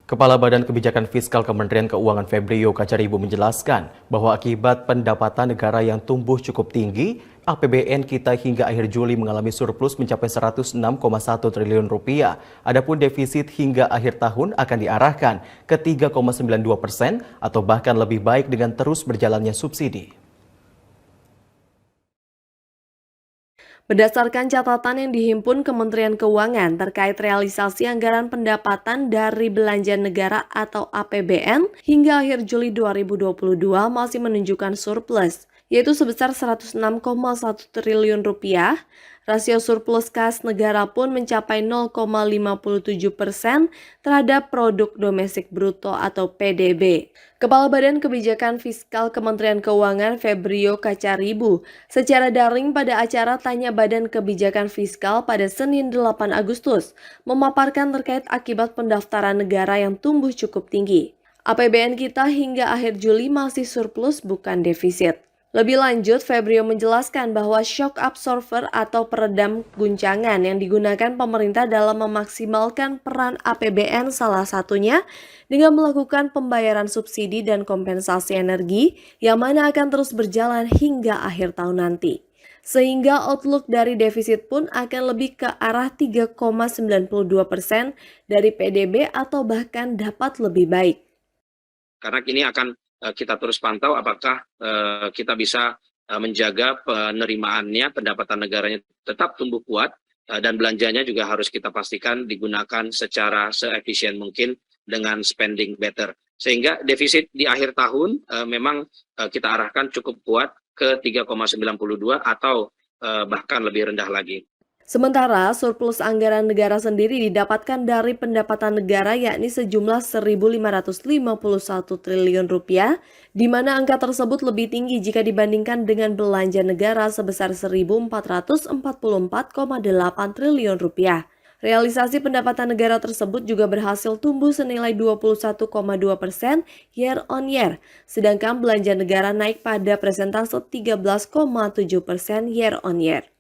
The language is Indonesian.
Kepala Badan Kebijakan Fiskal Kementerian Keuangan Febrio Kacaribu menjelaskan bahwa akibat pendapatan negara yang tumbuh cukup tinggi, APBN kita hingga akhir Juli mengalami surplus mencapai 106,1 triliun rupiah. Adapun defisit hingga akhir tahun akan diarahkan ke 3,92% atau bahkan lebih baik dengan terus berjalannya subsidi. Berdasarkan catatan yang dihimpun Kementerian Keuangan terkait realisasi anggaran pendapatan dari belanja negara atau APBN hingga akhir Juli 2022 masih menunjukkan surplus, yaitu sebesar 106,1 triliun rupiah. Rasio surplus kas negara pun mencapai 0,57% terhadap produk domestik bruto atau PDB. Kepala Badan Kebijakan Fiskal Kementerian Keuangan Febrio Kacaribu secara daring pada acara Tanya Badan Kebijakan Fiskal pada Senin 8 Agustus memaparkan terkait akibat pendaftaran negara yang tumbuh cukup tinggi. APBN kita hingga akhir Juli masih surplus bukan defisit. Lebih lanjut, Febrio menjelaskan bahwa shock absorber atau peredam guncangan yang digunakan pemerintah dalam memaksimalkan peran APBN salah satunya dengan melakukan pembayaran subsidi dan kompensasi energi yang mana akan terus berjalan hingga akhir tahun nanti. Sehingga outlook dari defisit pun akan lebih ke arah 3,92% dari PDB atau bahkan dapat lebih baik. Karena ini akan kita terus pantau apakah kita bisa menjaga penerimaannya, pendapatan negaranya tetap tumbuh kuat, dan belanjanya juga harus kita pastikan digunakan secara seefisien mungkin dengan spending better. Sehingga defisit di akhir tahun memang kita arahkan cukup kuat ke 3,92 atau bahkan lebih rendah lagi. Sementara surplus anggaran negara sendiri didapatkan dari pendapatan negara yakni sejumlah 1.551 triliun rupiah, di mana angka tersebut lebih tinggi jika dibandingkan dengan belanja negara sebesar 1.444,8 triliun rupiah. Realisasi pendapatan negara tersebut juga berhasil tumbuh senilai 21,2% year on year, sedangkan belanja negara naik pada persentase 13,7% year on year.